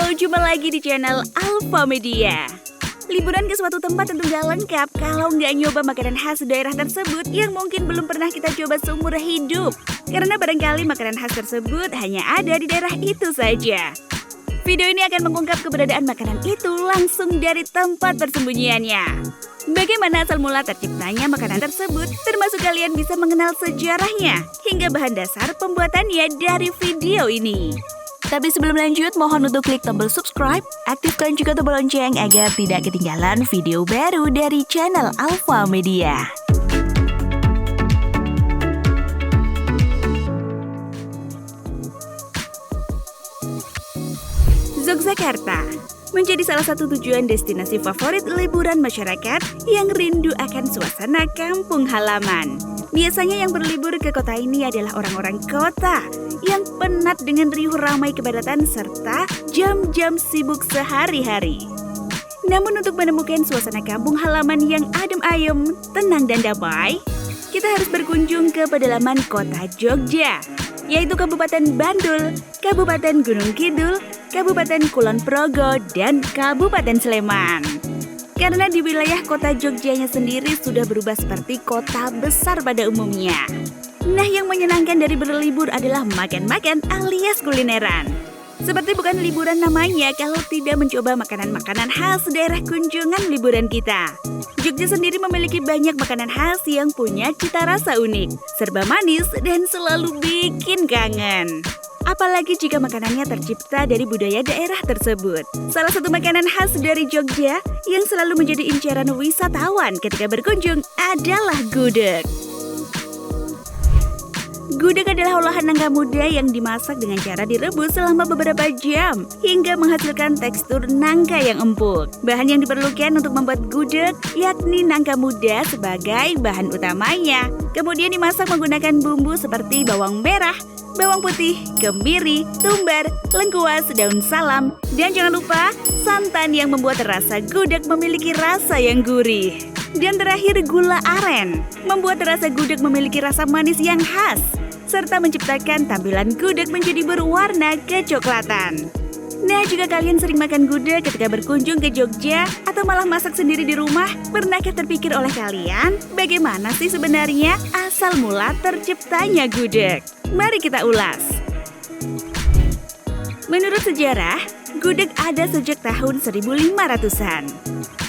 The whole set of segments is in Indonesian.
Halo, jumpa lagi di channel Alpha Media. Liburan ke suatu tempat tentu gak lengkap kalau nggak nyoba makanan khas daerah tersebut yang mungkin belum pernah kita coba seumur hidup. Karena barangkali makanan khas tersebut hanya ada di daerah itu saja. Video ini akan mengungkap keberadaan makanan itu langsung dari tempat persembunyiannya. Bagaimana asal mula terciptanya makanan tersebut, termasuk kalian bisa mengenal sejarahnya, hingga bahan dasar pembuatannya dari video ini. Tapi sebelum lanjut, mohon untuk klik tombol subscribe, aktifkan juga tombol lonceng agar tidak ketinggalan video baru dari channel Alpha Media. Yogyakarta menjadi salah satu tujuan destinasi favorit liburan masyarakat yang rindu akan suasana kampung halaman. Biasanya yang berlibur ke kota ini adalah orang-orang kota yang penat dengan riuh ramai kepadatan serta jam-jam sibuk sehari-hari. Namun untuk menemukan suasana kampung halaman yang adem ayem, tenang dan damai, kita harus berkunjung ke pedalaman kota Jogja, yaitu Kabupaten Bantul, Kabupaten Gunung Kidul, Kabupaten Kulon Progo, dan Kabupaten Sleman. Karena di wilayah kota Jogjanya sendiri sudah berubah seperti kota besar pada umumnya. Nah, yang menyenangkan dari berlibur adalah makan-makan alias kulineran. Seperti bukan liburan namanya kalau tidak mencoba makanan-makanan khas daerah kunjungan liburan kita. Jogja sendiri memiliki banyak makanan khas yang punya cita rasa unik, serba manis dan selalu bikin kangen. Apalagi jika makanannya tercipta dari budaya daerah tersebut. Salah satu makanan khas dari Jogja yang selalu menjadi incaran wisatawan ketika berkunjung adalah gudeg. Gudeg adalah olahan nangka muda yang dimasak dengan cara direbus selama beberapa jam hingga menghasilkan tekstur nangka yang empuk. Bahan yang diperlukan untuk membuat gudeg yakni nangka muda sebagai bahan utamanya. Kemudian dimasak menggunakan bumbu seperti bawang merah, bawang putih, kemiri, tumbar, lengkuas, daun salam, dan jangan lupa santan yang membuat rasa gudeg memiliki rasa yang gurih. Dan terakhir gula aren, membuat rasa gudeg memiliki rasa manis yang khas, serta menciptakan tampilan gudeg menjadi berwarna kecoklatan. Nah, jika kalian sering makan gudeg ketika berkunjung ke Jogja atau malah masak sendiri di rumah, pernahkah terpikir oleh kalian bagaimana sih sebenarnya asal mula terciptanya gudeg? Mari kita ulas. Menurut sejarah, gudeg ada sejak tahun 1500-an.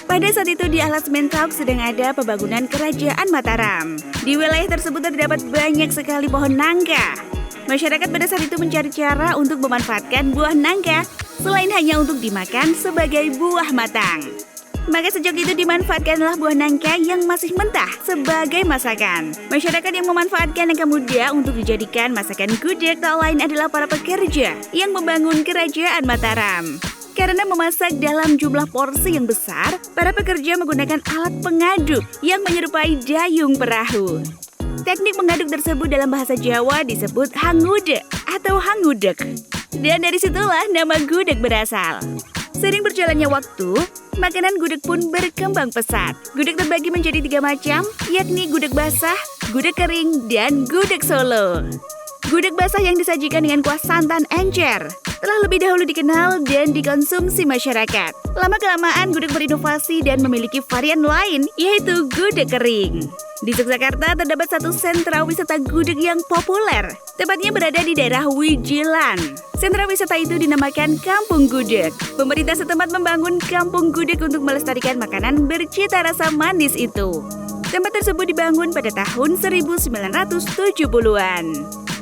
Pada saat itu di alas Mentawai sedang ada pembangunan kerajaan Mataram. Di wilayah tersebut terdapat banyak sekali pohon nangka. Masyarakat pada saat itu mencari cara untuk memanfaatkan buah nangka selain hanya untuk dimakan sebagai buah matang. Maka sejak itu dimanfaatkanlah buah nangka yang masih mentah sebagai masakan. Masyarakat yang memanfaatkan nangka muda untuk dijadikan masakan gudeg tak lain adalah para pekerja yang membangun kerajaan Mataram. Karena memasak dalam jumlah porsi yang besar, para pekerja menggunakan alat pengaduk yang menyerupai dayung perahu. Teknik mengaduk tersebut dalam bahasa Jawa disebut hangude atau hangudeg. Dan dari situlah nama gudeg berasal. Sering berjalannya waktu, makanan gudeg pun berkembang pesat. Gudeg terbagi menjadi 3 macam, yakni gudeg basah, gudeg kering, dan gudeg Solo. Gudeg basah yang disajikan dengan kuah santan encer telah lebih dahulu dikenal dan dikonsumsi masyarakat. Lama-kelamaan gudeg berinovasi dan memiliki varian lain, yaitu gudeg kering. Di Yogyakarta terdapat satu sentra wisata gudeg yang populer, tepatnya berada di daerah Wijilan. Sentra wisata itu dinamakan Kampung Gudeg. Pemerintah setempat membangun Kampung Gudeg untuk melestarikan makanan bercita rasa manis itu. Tempat tersebut dibangun pada tahun 1970-an.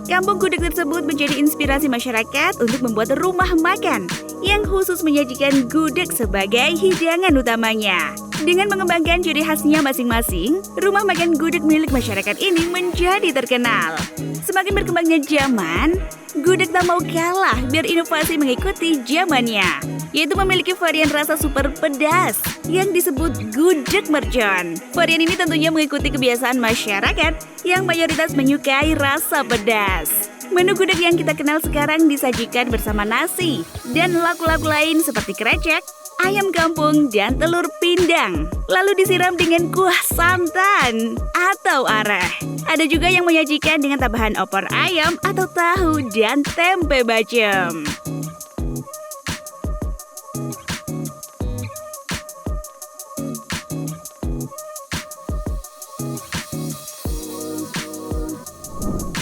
Kampung gudeg tersebut menjadi inspirasi masyarakat untuk membuat rumah makan yang khusus menyajikan gudeg sebagai hidangan utamanya. Dengan mengembangkan ciri khasnya masing-masing, rumah makan gudeg milik masyarakat ini menjadi terkenal. Semakin berkembangnya zaman, gudeg tak mau kalah biar inovasi mengikuti zamannya, yaitu memiliki varian rasa super pedas yang disebut gudeg mercon. Varian ini tentunya mengikuti kebiasaan masyarakat yang mayoritas menyukai rasa pedas. Menu gudeg yang kita kenal sekarang disajikan bersama nasi dan lauk-lauk lain seperti krecek, ayam kampung, dan telur pindang. Lalu disiram dengan kuah santan atau areh. Ada juga yang menyajikan dengan tambahan opor ayam atau tahu dan tempe bacem.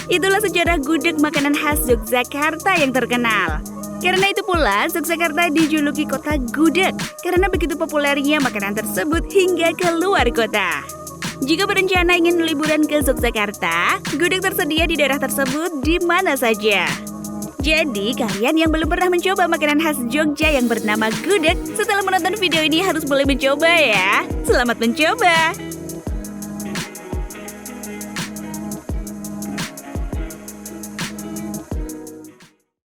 Itulah sejarah gudeg makanan khas Yogyakarta yang terkenal. Karena itu pula, Yogyakarta dijuluki kota gudeg karena begitu populernya makanan tersebut hingga ke luar kota. Jika berencana ingin liburan ke Yogyakarta, gudeg tersedia di daerah tersebut di mana saja. Jadi, kalian yang belum pernah mencoba makanan khas Jogja yang bernama gudeg, setelah menonton video ini harus boleh mencoba ya. Selamat mencoba!